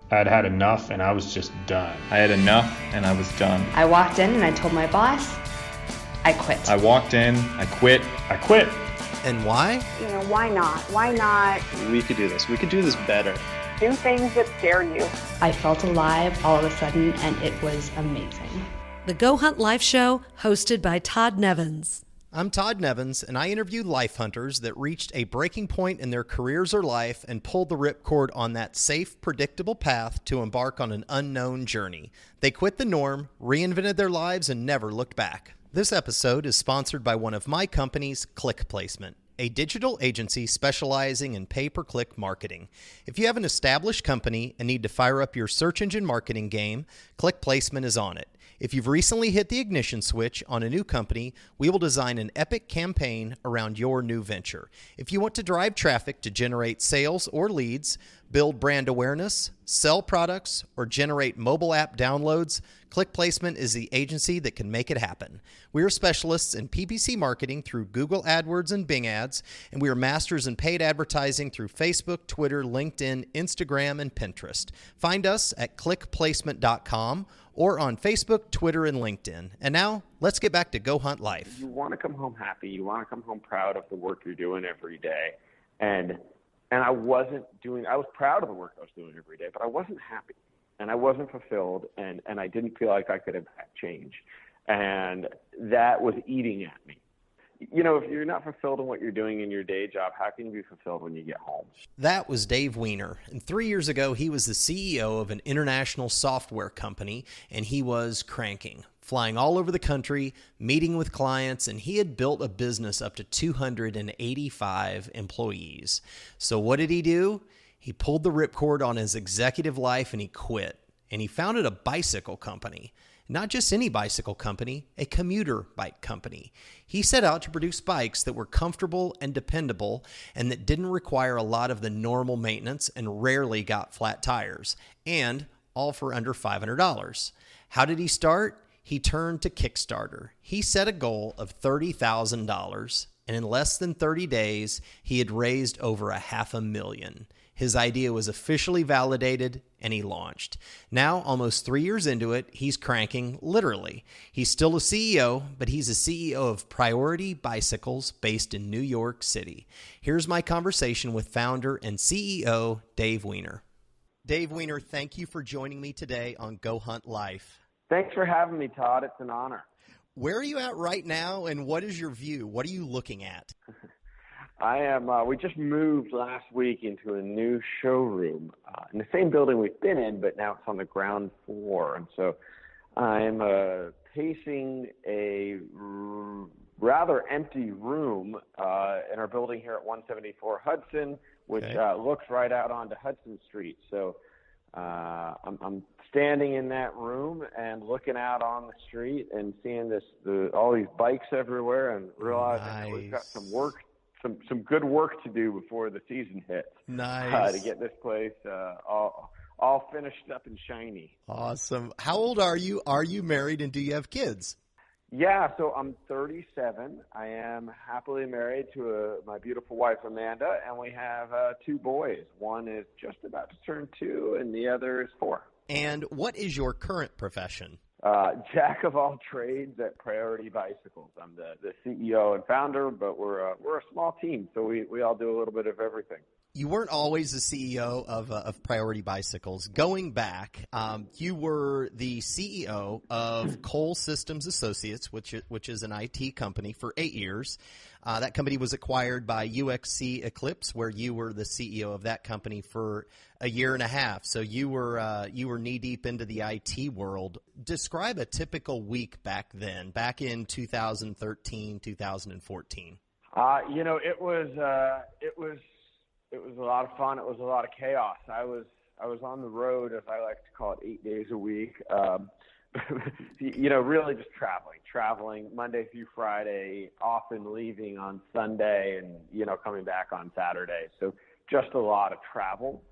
I'd had enough and I was just done. I had enough and I was done. I walked in and I told my boss, I quit. I walked in, I quit. I quit. And why? Why not? Why not We could do this. We could do this better. do things that scare you? I felt alive all of a sudden, and it was amazing. The Go Hunt Life Show, hosted by Todd Nevins. I'm Todd Nevins, and I interview life hunters that reached a breaking point in their careers or life and pulled the ripcord on that safe, predictable path to embark on an unknown journey. They quit the norm, reinvented their lives, and never looked back. This episode is sponsored by one of my companies, Click Placement, a digital agency specializing in pay-per-click marketing. If you have an established company and need to fire up your search engine marketing game, Click Placement is on it. If you've recently hit the ignition switch on a new company, we will design an epic campaign around your new venture. If you want to drive traffic to generate sales or leads, build brand awareness, sell products, or generate mobile app downloads, Click Placement is the agency that can make it happen. We are specialists in PPC marketing through Google AdWords and Bing ads, and we are masters in paid advertising through Facebook, Twitter, LinkedIn, Instagram, and Pinterest. Find us at clickplacement.com or on Facebook, Twitter, and LinkedIn. And now, let's get back to Go Hunt Life. You want to come home happy. You want to come home proud of the work you're doing every day. And I was proud of the work I was doing every day, but I wasn't happy. And I wasn't fulfilled, and I didn't feel like I could impact change. And that was eating at me. You know, if you're not fulfilled in what you're doing in your day job, how can you be fulfilled when you get home? That was Dave Weiner. And 3 years ago, he was the CEO of an international software company, and he was cranking, flying all over the country, meeting with clients, and he had built a business up to 285 employees. So what did he do? He pulled the ripcord on his executive life and he quit. And he founded a bicycle company. Not just any bicycle company, a commuter bike company. He set out to produce bikes that were comfortable and dependable and that didn't require a lot of the normal maintenance and rarely got flat tires, and all for under $500. How did he start? He turned to Kickstarter. He set a goal of $30,000, and in less than 30 days, he had raised over $500,000. His idea was officially validated, and he launched. Now, almost 3 years into it, he's cranking, literally. He's still a CEO, but he's a CEO of Priority Bicycles based in New York City. Here's my conversation with founder and CEO Dave Weiner. Dave Weiner, thank you for joining me today on Go Hunt Life. Thanks for having me, Todd. It's an honor. Where are you at right now, and what is your view? What are you looking at? I am. We just moved last week into a new showroom in the same building we've been in, but now it's on the ground floor. And so I'm pacing a rather empty room in our building here at 174 Hudson, which looks right out onto Hudson Street. So I'm standing in that room and looking out on the street and seeing all these bikes everywhere, and realizing that we've got some some good work to do before the season hits. Nice. To get this place all finished up and shiny. Awesome. How old are you? Are you married, and do you have kids? Yeah, so I'm 37. I am happily married to my beautiful wife, Amanda, and we have 2 boys. One is just about to turn 2, and the other is 4. And what is your current profession? Jack of all trades at Priority Bicycles. I'm the CEO and founder, but we're a small team, so we all do a little bit of everything. You weren't always the CEO of Priority Bicycles. Going back, you were the CEO of Cole Systems Associates, which is an IT company, for 8 years. That company was acquired by UXC Eclipse, where you were the CEO of that company for a year and a half. So you were knee deep into the IT world. Describe a typical week back then, back in 2013, 2014. It was a lot of fun. It was a lot of chaos. I was on the road, as I like to call it, 8 days a week. Really just traveling Monday through Friday, often leaving on Sunday, and coming back on Saturday. So just a lot of travel.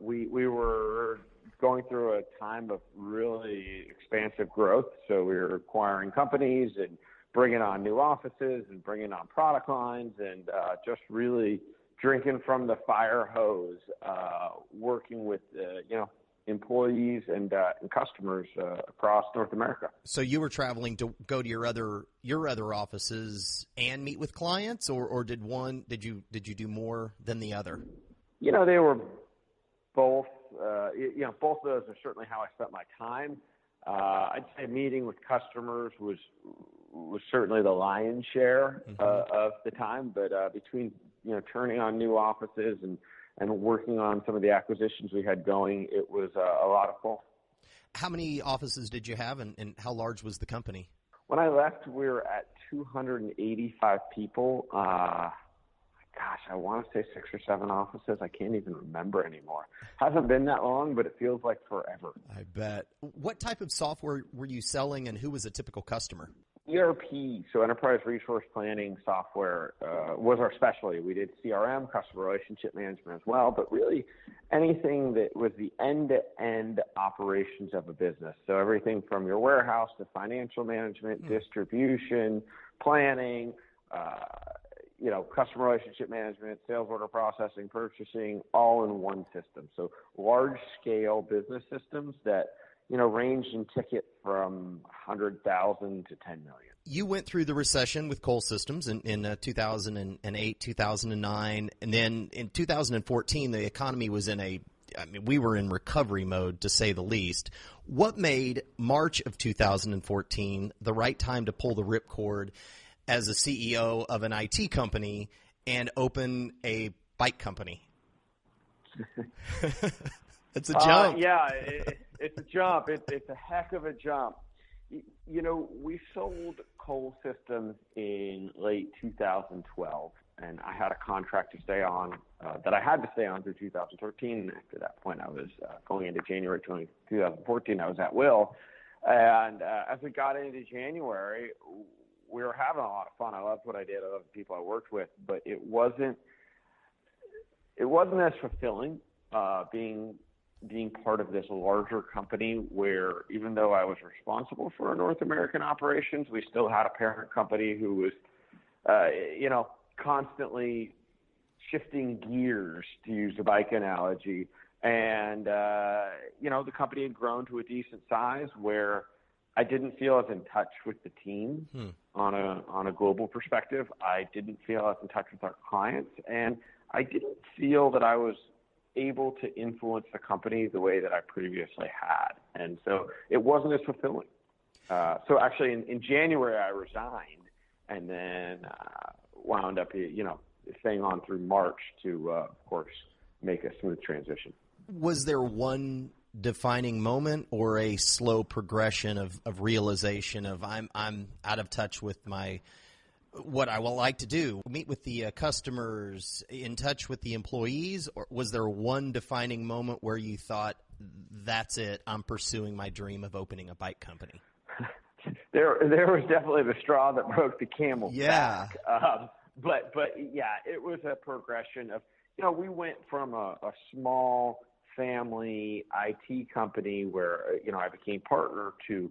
We were going through a time of really expansive growth. So we were acquiring companies and bringing on new offices and bringing on product lines, and just really drinking from the fire hose, working with employees and customers across North America. So you were traveling to go to your other offices and meet with clients, or did you do more than the other? They were both. Both of those are certainly how I spent my time. I'd say meeting with customers was certainly the lion's share of the time, but between turning on new offices and working on some of the acquisitions we had going, it was a lot of fun. How many offices did you have, and how large was the company? When I left, we were at 285 people. I want to say 6 or 7 offices. I can't even remember anymore. Hasn't been that long, but it feels like forever. I bet. What type of software were you selling, and who was a typical customer? ERP, so enterprise resource planning software, was our specialty. We did CRM, customer relationship management as well, but really anything that was the end-to-end operations of a business. So everything from your warehouse to financial management, distribution, planning, customer relationship management, sales order processing, purchasing, all in one system. So large-scale business systems that ranged in ticket from 100,000 to 10 million. You went through the recession with Coal Systems in 2008, 2009, and then in 2014, the economy was we were in recovery mode, to say the least. What made March of 2014 the right time to pull the ripcord as a CEO of an IT company and open a bike company? It's a jump. It's a jump. It's a heck of a jump. We sold Coal Systems in late 2012, and I had a contract to stay on that I had to stay on through 2013. And after that point, I was going into January 2014. I was at will. And as we got into January, we were having a lot of fun. I loved what I did. I loved the people I worked with, but it wasn't as fulfilling being part of this larger company where, even though I was responsible for our North American operations, we still had a parent company who was, constantly shifting gears, to use the bike analogy. And, the company had grown to a decent size where I didn't feel as in touch with the team on a global perspective. I didn't feel as in touch with our clients, and I didn't feel that I was able to influence the company the way that I previously had. And so it wasn't as fulfilling. So actually in January, I resigned and then wound up, staying on through March to, of course, make a smooth transition. Was there one defining moment or a slow progression of realization of I'm out of touch with what I will like to do, meet with the customers, in touch with the employees? Or was there one defining moment where you thought, that's it, I'm pursuing my dream of opening a bike company? There was definitely the straw that broke the camel's back. But it was a progression of, we went from a small family IT company where, I became partner to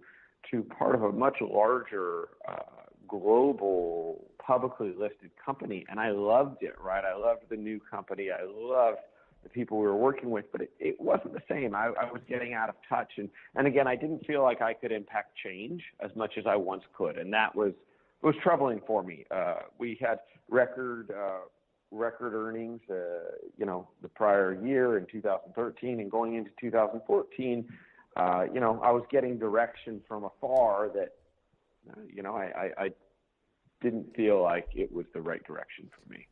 part of a much larger global publicly listed company, and I loved it, right? I loved the new company. I loved the people we were working with, but it wasn't the same. I was getting out of touch, and again, I didn't feel like I could impact change as much as I once could, and that was troubling for me. We had record earnings, the prior year in 2013, and going into 2014, I was getting direction from afar that I didn't feel like it was the right direction for me.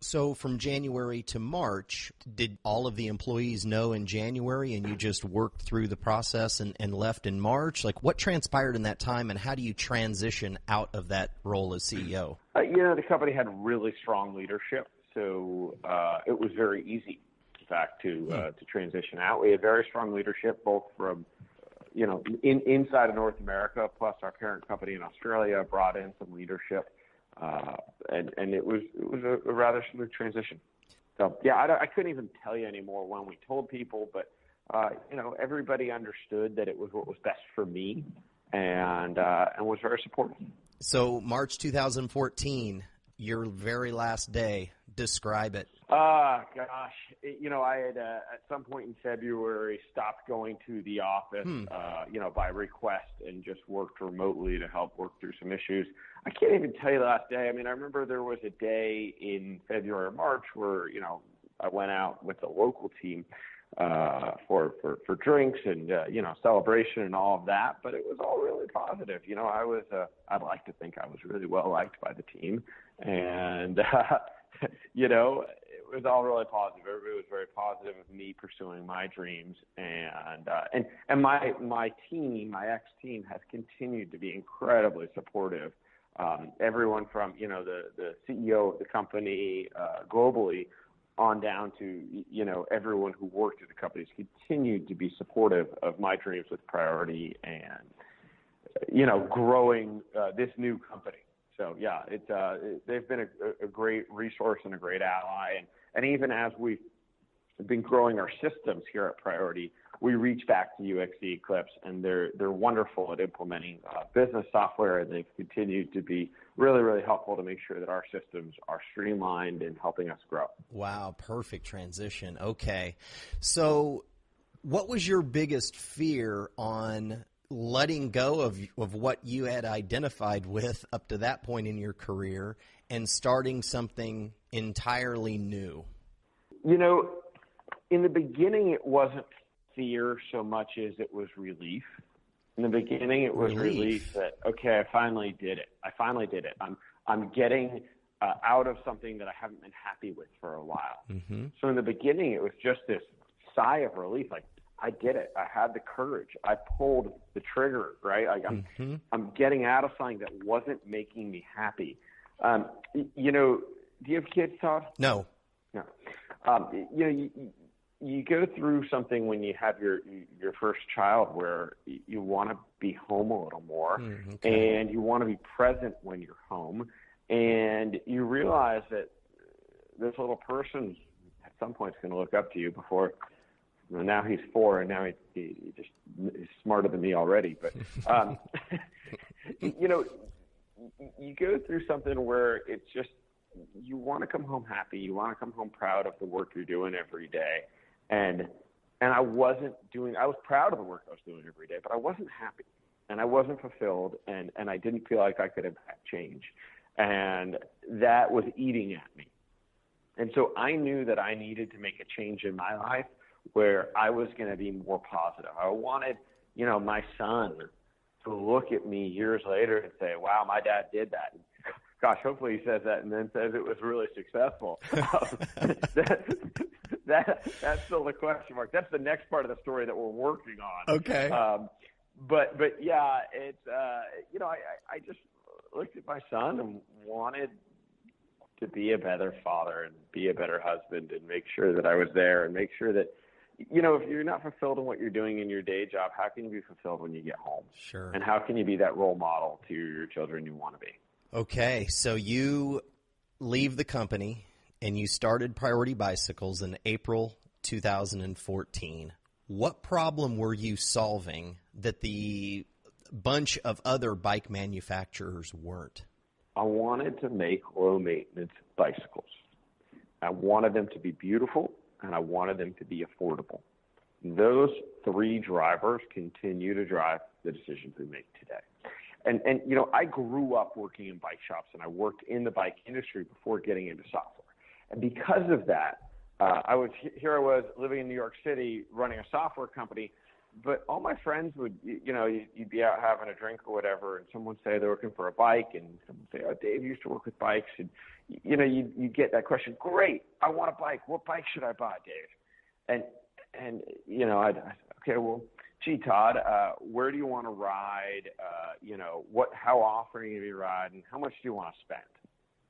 So from January to March, did all of the employees know in January and you just worked through the process and left in March? Like, what transpired in that time, and how do you transition out of that role as CEO? The company had really strong leadership, so it was very easy, in fact, to transition out. We had very strong leadership, both from inside of North America, plus our parent company in Australia brought in some leadership, and it was a rather smooth transition. So I couldn't even tell you anymore when we told people, but everybody understood that it was what was best for me, and was very supportive. So March 2014, your very last day. Describe it. Gosh. I had at some point in February stopped going to the office, by request and just worked remotely to help work through some issues. I can't even tell you the last day. I mean, I remember there was a day in February or March where, I went out with the local team for drinks and, celebration and all of that, but it was all really positive. I'd like to think I was really well liked by the team, and, it was all really positive. Everybody was very positive of me pursuing my dreams, and my team, my ex-team, has continued to be incredibly supportive. Everyone from, the CEO of the company globally on down to, everyone who worked at the company has continued to be supportive of my dreams with Priority and, growing this new company. So, yeah, they've been a great resource and a great ally. And even as we've been growing our systems here at Priority, we reach back to UXE Eclipse, and they're wonderful at implementing business software, and they've continued to be really, really helpful to make sure that our systems are streamlined and helping us grow. Wow, perfect transition. Okay. So what was your biggest fear on letting go of what you had identified with up to that point in your career and starting something entirely new? In the beginning, it wasn't fear so much as it was relief. In the beginning, it was relief that, okay, I finally did it. I'm getting out of something that I haven't been happy with for a while. Mm-hmm. So in the beginning, it was just this sigh of relief, like, I did it. I had the courage. I pulled the trigger, right? Like I'm getting out of something that wasn't making me happy. Do you have kids, Todd? No. No. You go through something when you have your first child where you want to be home a little more, and you want to be present when you're home, and you realize that this little person at some point is going to look up to you before. Now he's 4, and now he's smarter than me already. But you go through something where it's just you want to come home happy, you want to come home proud of the work you're doing every day, and I wasn't doing. I was proud of the work I was doing every day, but I wasn't happy, and I wasn't fulfilled, and I didn't feel like I could impact change, and that was eating at me. And so I knew that I needed to make a change in my life where I was going to be more positive. I wanted, my son to look at me years later and say, wow, my dad did that. Gosh, hopefully he says that and then says it was really successful. That's still the question mark. That's the next part of the story that we're working on. Okay. But yeah, it's, I just looked at my son and wanted to be a better father and be a better husband and make sure that I was there and make sure that, if you're not fulfilled in what you're doing in your day job, how can you be fulfilled when you get home? Sure. And how can you be that role model to your children you want to be? Okay, so you leave the company and you started Priority Bicycles in April 2014. What problem were you solving that the bunch of other bike manufacturers weren't? I wanted to make low-maintenance bicycles. I wanted them to be beautiful, and I wanted them to be affordable. Those 3 drivers continue to drive the decisions we make today. And I grew up working in bike shops, and I worked in the bike industry before getting into software. And because of that, I was living in New York City running a software company, but all my friends would, you'd be out having a drink or whatever, and someone would say they're looking for a bike, and someone would say, oh, Dave used to work with bikes, and, you get that question, great, I want a bike. What bike should I buy, Dave? And okay, well, gee, Todd, where do you want to ride? How often are you going to be riding? How much do you want to spend,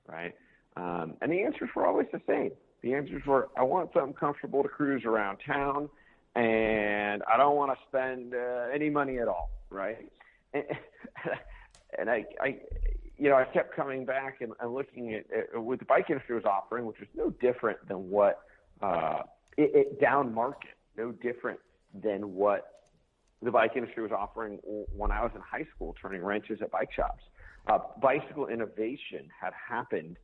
right? And the answers were always the same. The answers were, I want something comfortable to cruise around town, and I don't want to spend any money at all, right? And I kept coming back and looking at what the bike industry was offering, which was no different than what down market, no different than what the bike industry was offering when I was in high school, turning wrenches at bike shops. Bicycle innovation had happened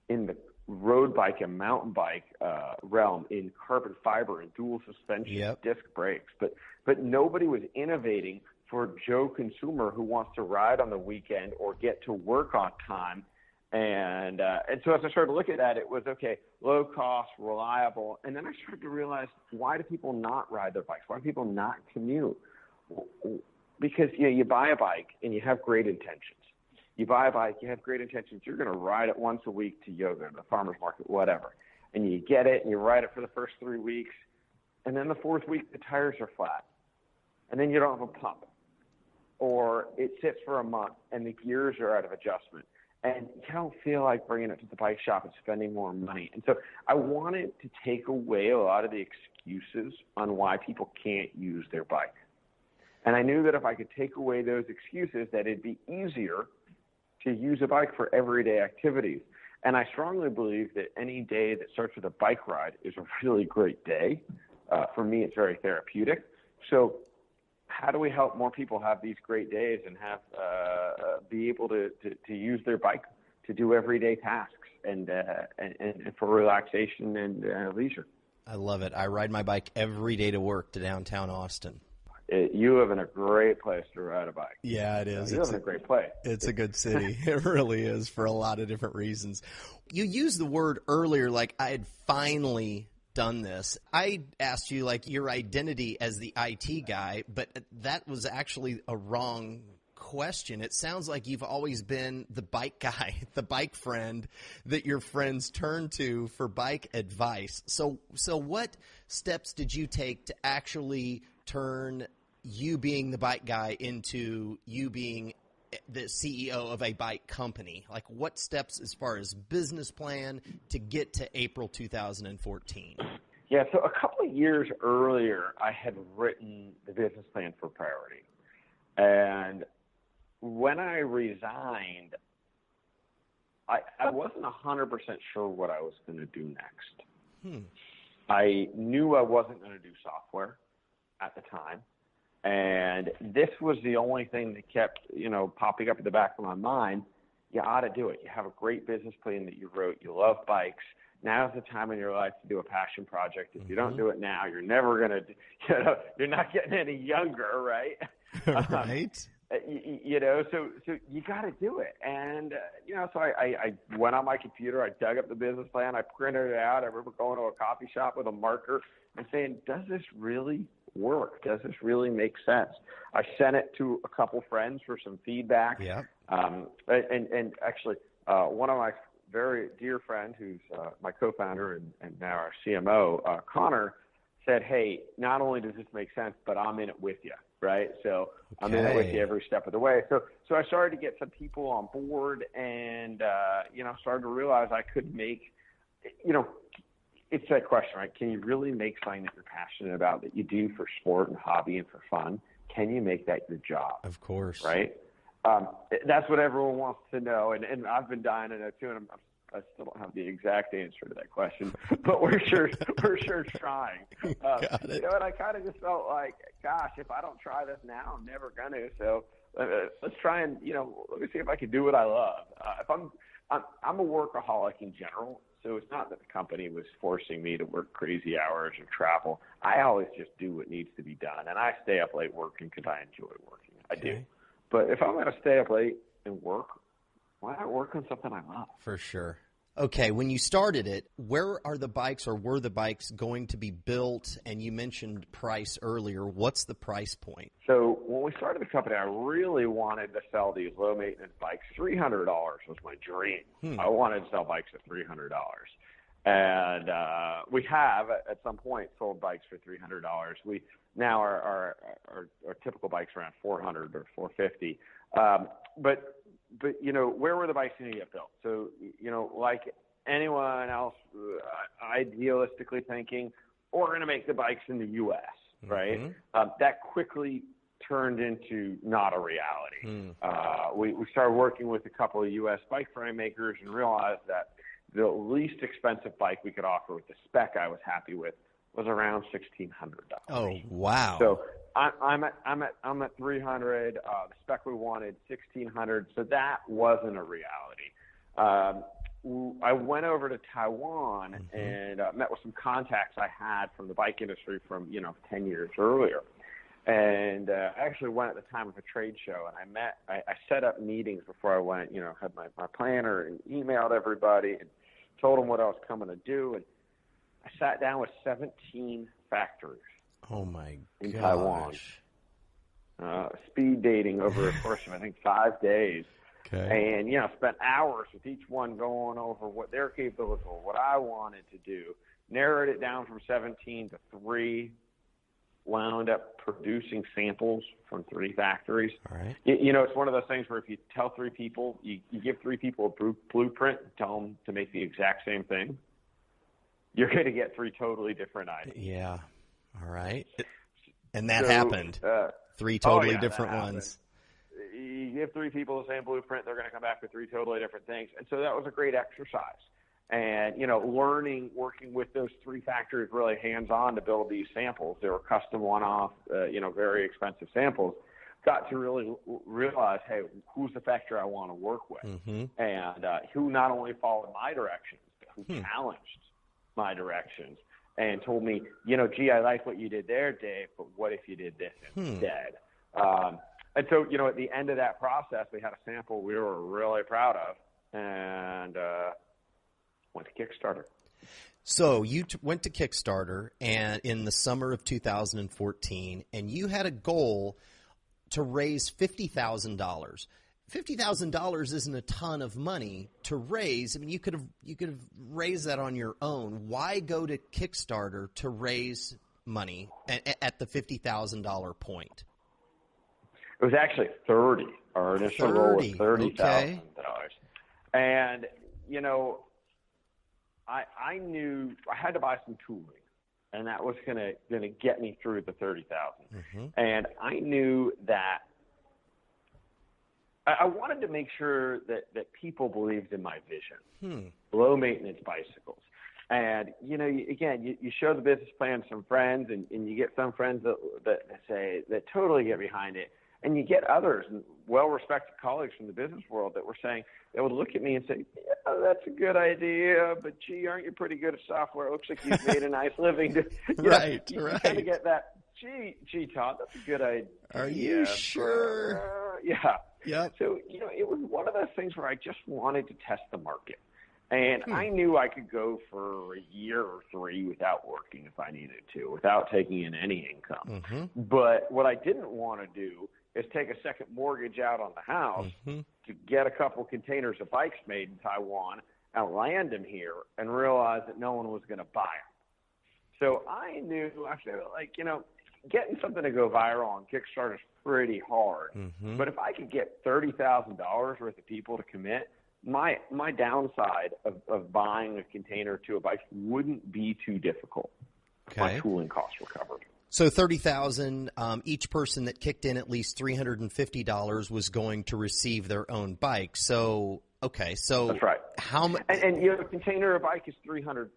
in the road bike and mountain bike realm in carbon fiber and dual suspension, disc brakes, but nobody was innovating for Joe consumer who wants to ride on the weekend or get to work on time. And so as I started to look at that, it was, okay, low cost, reliable. And then I started to realize, why do people not ride their bikes? Why do people not commute? Because, you buy a bike and you have great intentions. You buy a bike, you have great intentions. You're going to ride it once a week to yoga, to the farmer's market, whatever. And you get it and you ride it for the first 3 weeks. And then the fourth week, the tires are flat. And then you don't have a pump. Or it sits for a month and the gears are out of adjustment. And you don't feel like bringing it to the bike shop and spending more money. And so I wanted to take away a lot of the excuses on why people can't use their bike. And I knew that if I could take away those excuses, that it'd be easier to use a bike for everyday activities. And I strongly believe that any day that starts with a bike ride is a really great day. For me, it's very therapeutic. So how do we help more people have these great days and have be able to use their bike to do everyday tasks and for relaxation and leisure? I love it. I ride my bike every day to work to downtown Austin. You live in a great place to ride a bike. Yeah, it is. You live in a great place. It's a good city. It really is, for a lot of different reasons. You used the word earlier, like I had finally done this. I asked you like your identity as the IT guy, but that was actually a wrong question. It sounds like you've always been the bike guy, the bike friend that your friends turn to for bike advice. So what steps did you take to actually turn you being the bike guy into you being the CEO of a bike company? Like, what steps as far as business plan to get to April 2014? Yeah, so a couple of years earlier, I had written the business plan for Priority. And when I resigned, I wasn't 100% sure what I was going to do next. I knew I wasn't going to do software at the time. And this was the only thing that kept, popping up in the back of my mind. You ought to do it. You have a great business plan that you wrote. You love bikes. Now's the time in your life to do a passion project. If you don't do it now, you're never going to, you're not getting any younger, right? Right. So you got to do it. And, so I went on my computer. I dug up the business plan. I printed it out. I remember going to a coffee shop with a marker and saying, does this really work? Does this really make sense? I sent it to a couple friends for some feedback. Yeah. And actually, one of my very dear friends, who's my co-founder and now our CMO, Connor, said, hey, not only does this make sense, but I'm in it with you, right? So I'm in it with you every step of the way. So I started to get some people on board and, started to realize I could make, it's that question, right? Can you really make something that you're passionate about, that you do for sport and hobby and for fun? Can you make that your job? Of course. Right? That's what everyone wants to know. And I've been dying to know too, and I still don't have the exact answer to that question, but we're sure trying. Got it. And I kind of just felt like, gosh, if I don't try this now, I'm never going to. So let's try and, let me see if I can do what I love. If I'm a workaholic in general. So it's not that the company was forcing me to work crazy hours or travel. I always just do what needs to be done. And I stay up late working because I enjoy working. I do. But if I'm going to stay up late and work, why not work on something I love? For sure. Okay, when you started it, where are the bikes or were the bikes going to be built? And you mentioned price earlier. What's the price point? So when we started the company, I really wanted to sell these low-maintenance bikes. $300 was my dream. I wanted to sell bikes at $300. And we have, at some point, sold bikes for $300. We now our typical bikes around $400 or $450. But where were the bikes going to get built? So, like anyone else, idealistically thinking, we're going to make the bikes in the U.S., right? That quickly turned into not a reality. We started working with a couple of U.S. bike frame makers and realized that the least expensive bike we could offer with the spec I was happy with was around $1,600. Oh, wow. So I'm at $300. The spec we wanted $1,600. So that wasn't a reality. I went over to Taiwan and met with some contacts I had from the bike industry from 10 years earlier. And I actually went at the time of a trade show, and I set up meetings before I went, had my planner and emailed everybody and told them what I was coming to do. And I sat down with 17 factories. Oh, my in gosh. Taiwan. Speed dating over the course of, I think, 5 days. Okay. And, spent hours with each one going over what their capabilities were, what I wanted to do, narrowed it down from 17 to 3, wound up producing samples from 3 factories. All right. It's one of those things where if you tell 3 people, you give 3 people a blueprint, tell them to make the exact same thing, you're going to get 3 totally different ideas. Yeah. All right. And that happened. 3 totally different ones. You give 3 people the same blueprint, they're going to come back with 3 totally different things. And so that was a great exercise. And, learning, working with those 3 factories really hands-on to build these samples. They were custom one-off, very expensive samples. Got to really realize, hey, who's the factory I want to work with? And who not only followed my directions, but who challenged my directions and told me, gee, I like what you did there, Dave, but what if you did this instead? And so, at the end of that process, we had a sample we were really proud of and went to Kickstarter. So you went to Kickstarter and in the summer of 2014, and you had a goal to raise $50,000. $50,000 isn't a ton of money to raise. I mean, you could have raised that on your own. Why go to Kickstarter to raise money at the $50,000 point? It was actually 30. Our initial goal was $30,000. Okay. And, I knew I had to buy some tooling, and that was gonna get me through the 30,000. And I knew that I wanted to make sure that people believed in my vision. Low maintenance bicycles. And, you show the business plan to some friends, and you get some friends that totally get behind it. And you get others, well-respected colleagues from the business world that were saying, they would look at me and say, yeah, that's a good idea, but gee, aren't you pretty good at software? It looks like you've made a nice living. Right. You kind of get that, gee, Todd, that's a good idea. Are you sure? Yeah. Yep. So, it was one of those things where I just wanted to test the market. And I knew I could go for a year or 3 without working if I needed to, without taking in any income. But what I didn't want to do is take a second mortgage out on the house to get a couple containers of bikes made in Taiwan and land them here and realize that no one was going to buy them. So I knew, getting something to go viral on Kickstarter is pretty hard. But if I could get $30,000 worth of people to commit, my downside of buying a container to a bike wouldn't be too difficult. Okay. My tooling costs were covered. So $30,000, each person that kicked in at least $350 was going to receive their own bike. So, okay, so that's right. How much? And a container of bike is 300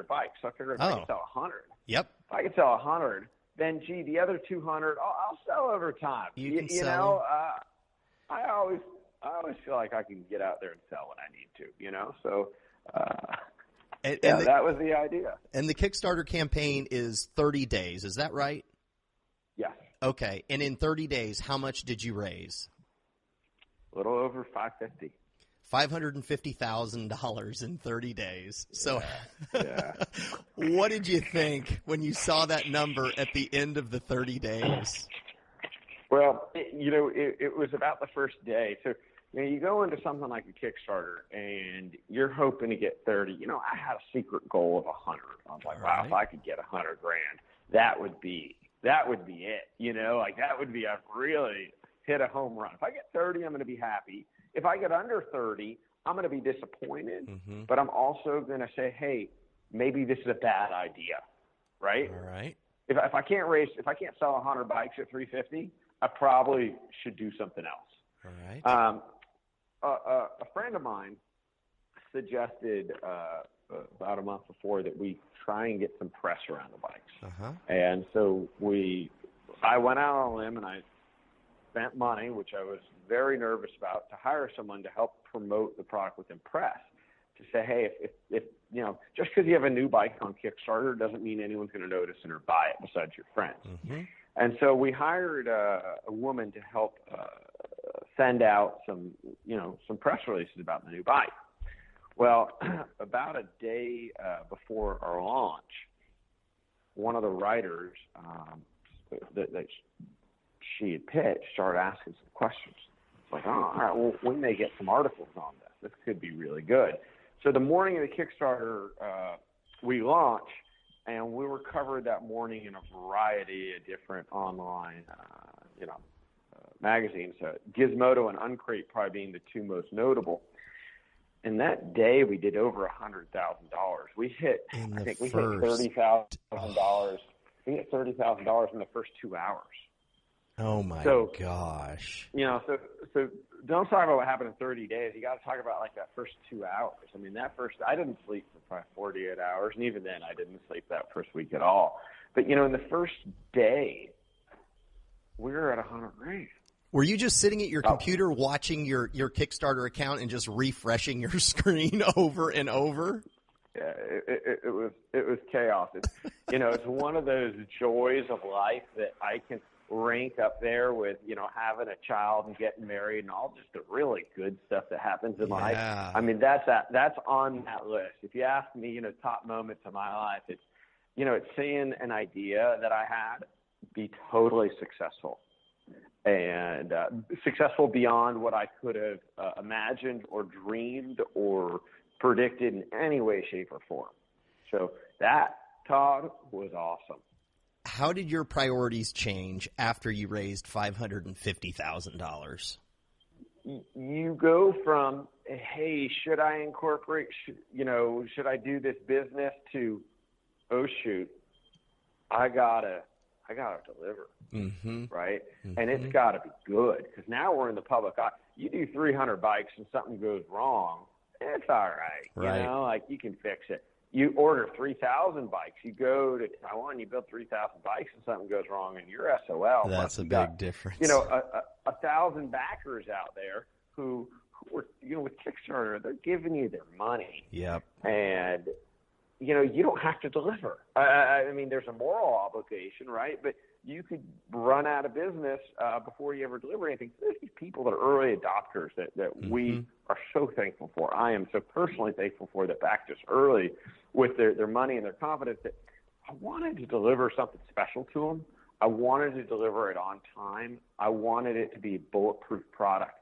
bikes. So I figured if I could sell 100. Yep. If I could sell 100, then the other 200, I'll sell over time. You can sell. I always feel like I can get out there and sell when I need to. So. That was the idea. And the Kickstarter campaign is 30 days. Is that right? Yes. Okay. And in 30 days, how much did you raise? A little over $550. $550,000 in 30 days. So yeah. What did you think when you saw that number at the end of the 30 days? Well, it was about the first day. So, you go into something like a Kickstarter and you're hoping to get 30. I had a secret goal of 100. I was like, wow, if I could get $100,000, that would be it. That would be I've really hit a home run. If I get 30, I'm going to be happy. If I get under 30, I'm going to be disappointed. But I'm also going to say, hey, maybe this is a bad idea, right? All right. If I can't sell 100 bikes at 350, I probably should do something else. All right. A friend of mine suggested about a month before that we try and get some press around the bikes. And so I went out on a limb and I spent money, which I was very nervous about, to hire someone to help promote the product within press. to say, hey, if you know, just because you have a new bike on Kickstarter doesn't mean anyone's going to notice it or buy it besides your friends. Mm-hmm. And so we hired a woman to help send out some press releases about the new bike. Well, about a day before our launch, one of the writers that she had pitched started asking some questions. It's like, oh, all right, well, we may get some articles on this. This could be really good. So the morning of the Kickstarter, we launched, and we were covered that morning in a variety of different online, magazines. Gizmodo and Uncrate probably being the two most notable. And that day, we did over $100,000. We hit, I think we hit $30,000. We hit $30,000 in the first 2 hours. Oh my gosh! You know, so don't talk about what happened in 30 days. You got to talk about like that first 2 hours. I mean, I didn't sleep for probably 48 hours, and even then, I didn't sleep that first week at all. But you know, in the first day, we were at $100,000. Were you just sitting at your computer watching your Kickstarter account and just refreshing your screen over and over? Yeah, it was chaos. It's one of those joys of life that I can rank up there with, having a child and getting married and all just the really good stuff that happens in life. I mean, that's on that list. If you ask me, top moments of my life, it's seeing an idea that I had be totally successful. And successful beyond what I could have imagined or dreamed or predicted in any way, shape, or form. So that, Todd, was awesome. How did your priorities change after you raised $550,000? You go from, hey, should I incorporate, should I do this business, to, oh, shoot, I gotta deliver, right? Mm-hmm. And it's got to be good, because now we're in the public eye. You do 300 bikes and something goes wrong, it's all right. Like you can fix it. You order 3,000 bikes. You go to Taiwan, you build 3,000 bikes, and something goes wrong, and you're SOL. That's a big difference. 1,000 backers out there who are, with Kickstarter, they're giving you their money. Yep. And you don't have to deliver. I mean, there's a moral obligation, right? But you could run out of business before you ever deliver anything. There's these people that are early adopters that we are so thankful for. I am so personally thankful for, that backed us early with their money and their confidence, that I wanted to deliver something special to them. I wanted to deliver it on time. I wanted it to be a bulletproof product.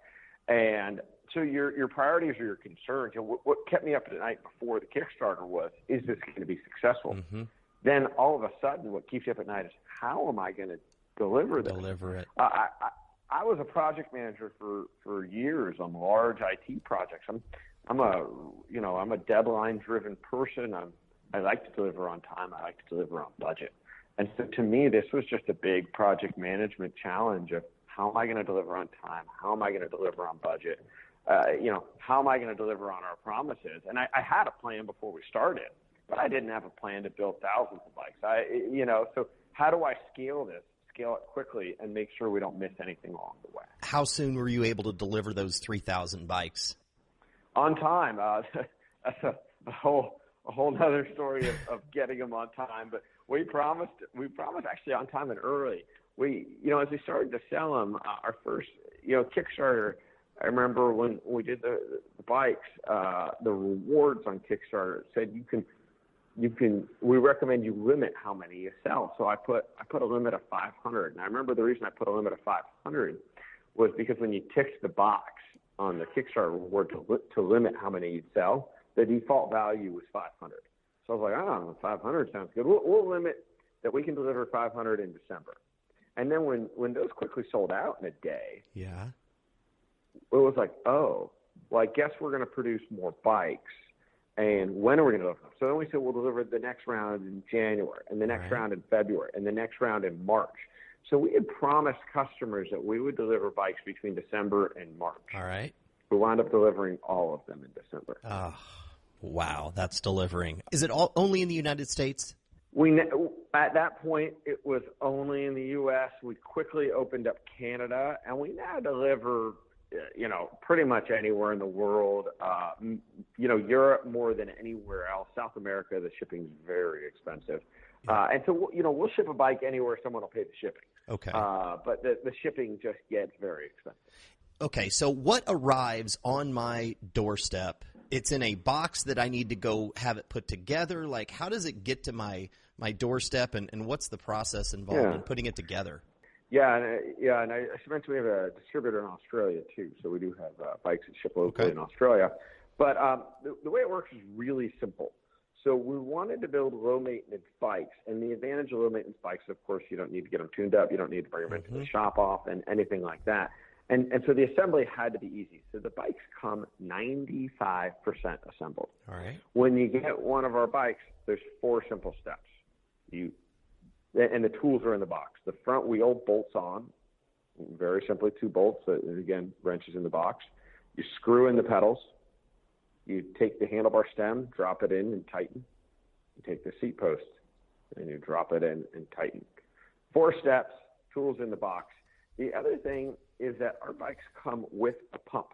And so your priorities or your concerns, what kept me up at night before the Kickstarter was, is this going to be successful? Mm-hmm. Then all of a sudden, what keeps you up at night is, how am I going to deliver this? Deliver it. I was a project manager for years on large IT projects. I'm a deadline driven person. I like to deliver on time. I like to deliver on budget. And so to me, this was just a big project management challenge of, how am I going to deliver on time? How am I going to deliver on budget? How am I going to deliver on our promises? And I had a plan before we started, but I didn't have a plan to build thousands of bikes. So how do I scale it quickly and make sure we don't miss anything along the way? How soon were you able to deliver those 3,000 bikes? On time. That's a whole other story of getting them on time. But we promised actually on time and early. As we started to sell them, our first, Kickstarter, I remember when we did the bikes, the rewards on Kickstarter said we recommend you limit how many you sell. So I put a limit of 500. And I remember the reason I put a limit of 500 was because when you ticked the box on the Kickstarter reward to limit how many you'd sell, the default value was 500. So I was like, 500 sounds good. We'll limit that we can deliver 500 in December. And then when those quickly sold out in a day, yeah, it was like, oh, well, I guess we're going to produce more bikes. And when are we going to deliver them? So then we said we'll deliver the next round in January, and the next round in February, and the next round in March. So we had promised customers that we would deliver bikes between December and March. All right. We wound up delivering all of them in December. Oh, wow, that's delivering. Is it only in the United States? At that point, it was only in the U.S. We quickly opened up Canada, and we now deliver pretty much anywhere in the world. Europe more than anywhere else. South America, the shipping's very expensive. And so, we'll ship a bike anywhere someone will pay the shipping. Okay. But the shipping just gets very expensive. Okay, so what arrives on my doorstep? It's in a box that I need to go have it put together. Like, how does it get to my doorstep, and what's the process involved in putting it together? Yeah, and I should mention we have a distributor in Australia too, so we do have bikes that ship locally in Australia. But the way it works is really simple. So we wanted to build low-maintenance bikes, and the advantage of low-maintenance bikes, of course, you don't need to get them tuned up, you don't need to bring them into the shop off, and anything like that. And so the assembly had to be easy. So the bikes come 95% assembled. All right. When you get one of our bikes, there's 4 simple steps. And the tools are in the box. The front wheel bolts on, very simply 2 bolts, and again, wrenches in the box. You screw in the pedals. You take the handlebar stem, drop it in and tighten. You take the seat post, and you drop it in and tighten. 4 steps, tools in the box. The other thing is that our bikes come with a pump.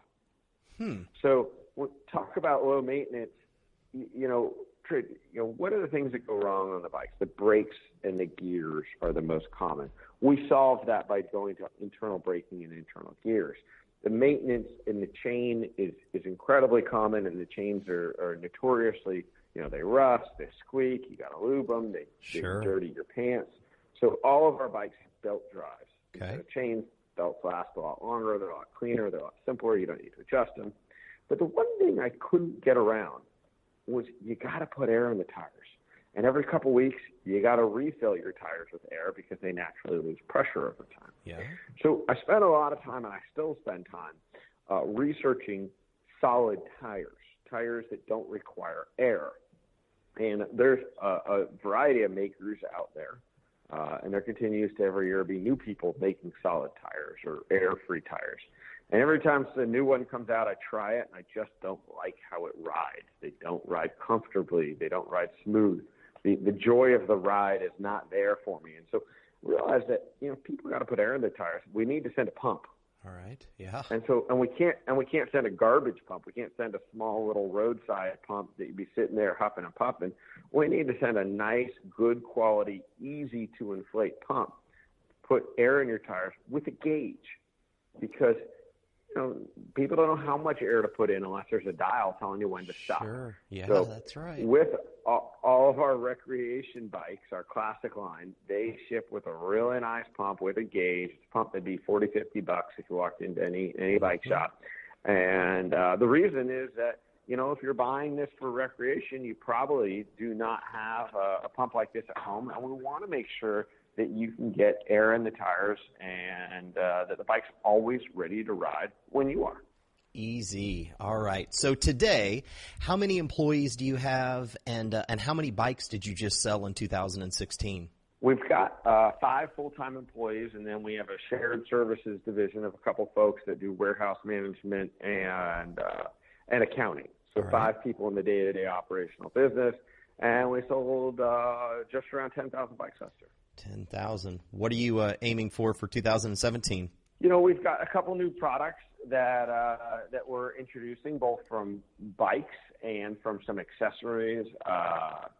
So when we talk about low maintenance, what are the things that go wrong on the bikes? The brakes and the gears are the most common. We solved that by going to internal braking and internal gears. The maintenance in the chain is incredibly common, and the chains are notoriously, they rust, they squeak, you got to lube them, they dirty your pants. So all of our bikes have belt drives. Okay. The chains, belts last a lot longer, they're a lot cleaner, they're a lot simpler, you don't need to adjust them. But the one thing I couldn't get around was you got to put air in the tires. And every couple weeks, you got to refill your tires with air because they naturally lose pressure over time. Yeah. So I spent a lot of time, and I still spend time, researching solid tires that don't require air. And there's a variety of makers out there, and there continues to every year be new people making solid tires or air-free tires. And every time a new one comes out, I try it, and I just don't like how it rides. They don't ride comfortably. They don't ride smooth. The joy of the ride is not there for me. And so I realized that, people got to put air in their tires. We need to send a pump. All right. Yeah. And we can't send a garbage pump. We can't send a small little roadside pump that you'd be sitting there huffing and puffing. We need to send a nice, good quality, easy to inflate pump. Put air in your tires with a gauge, because people don't know how much air to put in unless there's a dial telling you when to stop. Sure. Yeah, so that's right. With all of our recreation bikes, our classic line, they ship with a really nice pump with a gauge. It's a pump that'd be $40, $50 if you walked into any bike shop. And the reason is that, if you're buying this for recreation, you probably do not have a pump like this at home. And we want to make sure that you can get air in the tires and that the bike's always ready to ride when you are. Easy. All right. So today, how many employees do you have, and how many bikes did you just sell in 2016? We've got 5 full-time employees, and then we have a shared services division of a couple folks that do warehouse management and accounting. So 5 people in the day-to-day operational business, and we sold just around 10,000 bikes last year. 10,000. What are you aiming for 2017? We've got a couple new products that we're introducing, both from bikes and from some accessories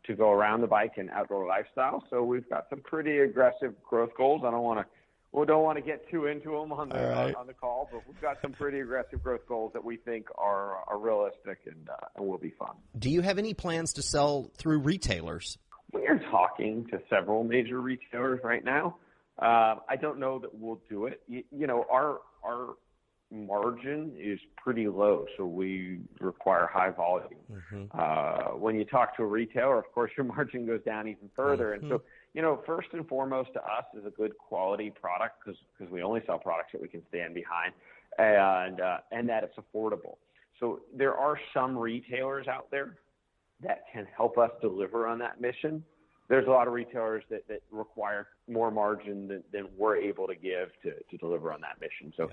to go around the bike and outdoor lifestyle. So we've got some pretty aggressive growth goals. I don't want to get too into them on the call, but we've got some pretty aggressive growth goals that we think are realistic and will be fun. Do you have any plans to sell through retailers? We are talking to several major retailers right now. I don't know that we'll do it. Our margin is pretty low, so we require high volume. When you talk to a retailer, of course, your margin goes down even further. And so, first and foremost to us is a good quality product, because we only sell products that we can stand behind, and that it's affordable. So there are some retailers out there that can help us deliver on that mission. There's a lot of retailers that require more margin than we're able to give to deliver on that mission. So,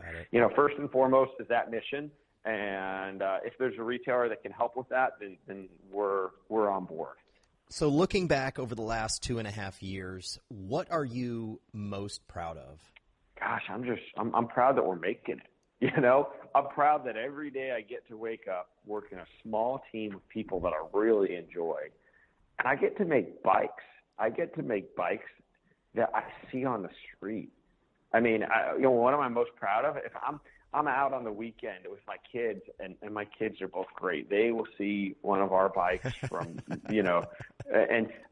first and foremost is that mission. And if there's a retailer that can help with that, then we're on board. So looking back over the last 2.5 years, what are you most proud of? Gosh, I'm proud that we're making it. I'm proud that every day I get to wake up, work in a small team of people that I really enjoy, and I get to make bikes. I get to make bikes that I see on the street. I mean, what am I most proud of? If I'm out on the weekend with my kids, and my kids are both great. They will see one of our bikes from,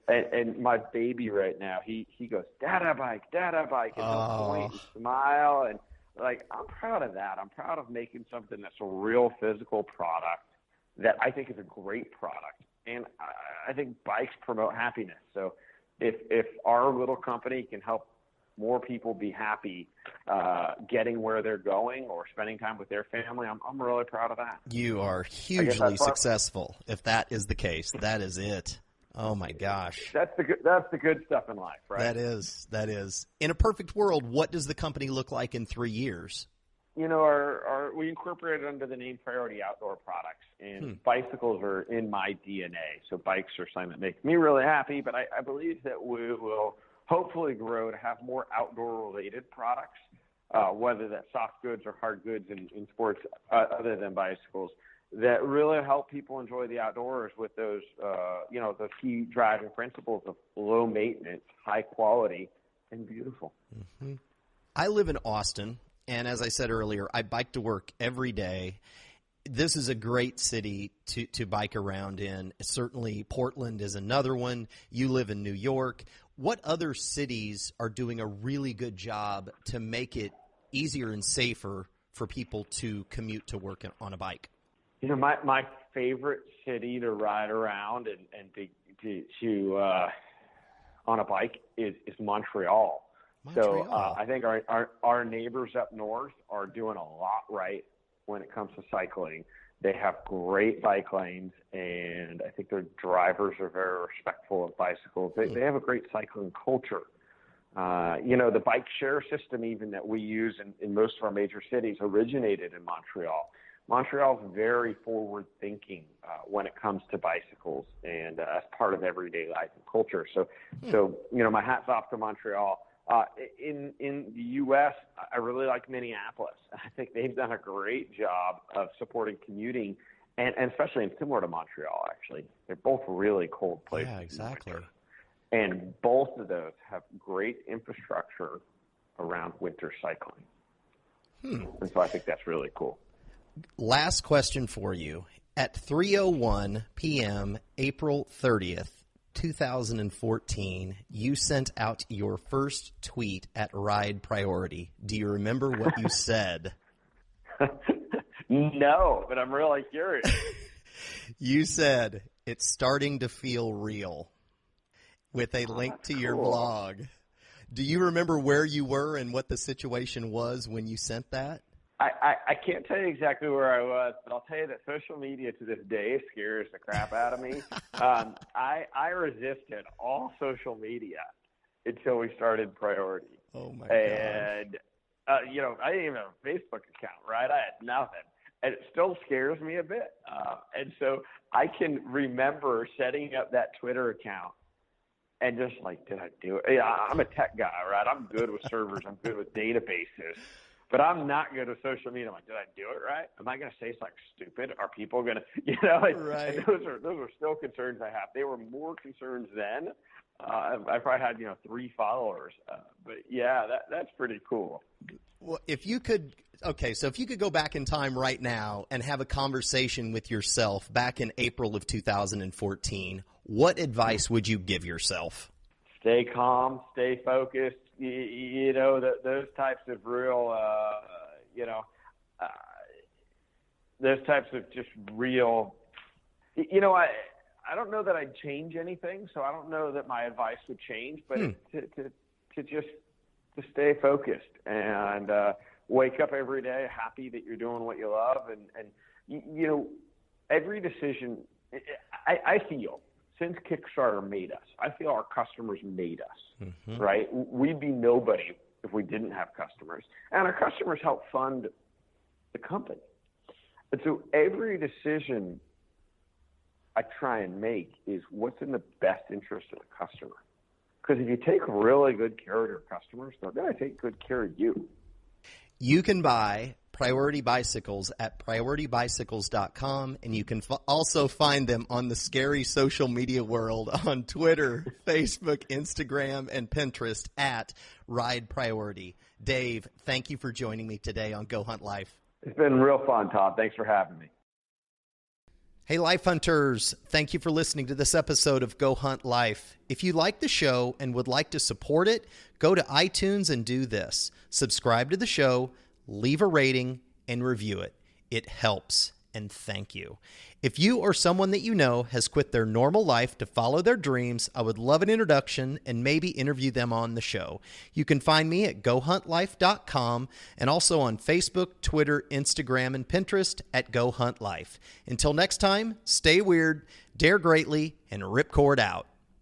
and my baby right now, he goes, Dada bike, and he'll point and smile, and like, I'm proud of that. I'm proud of making something that's a real physical product that I think is a great product. And I think bikes promote happiness. So if our little company can help more people be happy getting where they're going or spending time with their family, I'm really proud of that. You are hugely successful. If that is the case, that is it. Oh my gosh. That's the good stuff in life, right? That is. In a perfect world, what does the company look like in 3 years? We incorporated under the name Priority Outdoor Products, and bicycles are in my DNA. So bikes are something that makes me really happy, but I believe that we will hopefully grow to have more outdoor-related products, whether that's soft goods or hard goods in sports other than bicycles, that really help people enjoy the outdoors with those, those key driving principles of low maintenance, high quality, and beautiful. Mm-hmm. I live in Austin, and as I said earlier, I bike to work every day. This is a great city to bike around in. Certainly Portland is another one. You live in New York. What other cities are doing a really good job to make it easier and safer for people to commute to work on a bike? My favorite city to ride around and to on a bike is Montreal. So I think our neighbors up north are doing a lot right when it comes to cycling. They have great bike lanes, and I think their drivers are very respectful of bicycles. They have a great cycling culture. The bike share system even that we use in most of our major cities originated in Montreal. Montreal is very forward-thinking when it comes to bicycles, and as part of everyday life and culture. So my hat's off to Montreal. In the U.S., I really like Minneapolis. I think they've done a great job of supporting commuting, and especially similar to Montreal, actually. They're both really cold places. Yeah, exactly. And both of those have great infrastructure around winter cycling. And so I think that's really cool. Last question for you. At 3:01 p.m., April 30th, 2014, you sent out your first tweet at Ride Priority. Do you remember what you said? No, but I'm really curious. You said, "It's starting to feel real," with a link to your blog. Do you remember where you were and what the situation was when you sent that? I can't tell you exactly where I was, but I'll tell you that social media to this day scares the crap out of me. I resisted all social media until we started Priority. Oh, my God. I didn't even have a Facebook account, right? I had nothing. And it still scares me a bit. And so I can remember setting up that Twitter account and just like, did I do it? Yeah, I'm a tech guy, right? I'm good with servers. I'm good with databases. But I'm not good with social media. I'm like, did I do it right? Am I going to say something stupid? Are people going to, right. Those are still concerns I have. They were more concerns then. I probably had, 3 followers. But yeah, that's pretty cool. Well, if you could go back in time right now and have a conversation with yourself back in April of 2014, what advice would you give yourself? Stay calm, stay focused. Those types of real, those types of just real, I don't know that I'd change anything, so I don't know that my advice would change, but to stay focused and wake up every day happy that you're doing what you love. And every decision, I feel, since Kickstarter made us, I feel our customers made us, right? We'd be nobody if we didn't have customers. And our customers help fund the company. And so every decision I try and make is what's in the best interest of the customer. Because if you take really good care of your customers, they're going to take good care of you. You can buy Priority Bicycles at prioritybicycles.com, and you can also find them on the scary social media world on Twitter, Facebook, Instagram, and Pinterest at Ride Priority. Dave, thank you for joining me today on Go Hunt Life. It's been real fun, Todd. Thanks for having me. Hey, Life Hunters. Thank you for listening to this episode of Go Hunt Life. If you like the show and would like to support it, go to iTunes and do this. Subscribe to the show, leave a rating, and review it. It helps, and thank you. If you or someone that you know has quit their normal life to follow their dreams, I would love an introduction and maybe interview them on the show. You can find me at gohuntlife.com and also on Facebook, Twitter, Instagram, and Pinterest at Go Hunt Life. Until next time, stay weird, dare greatly, and ripcord out.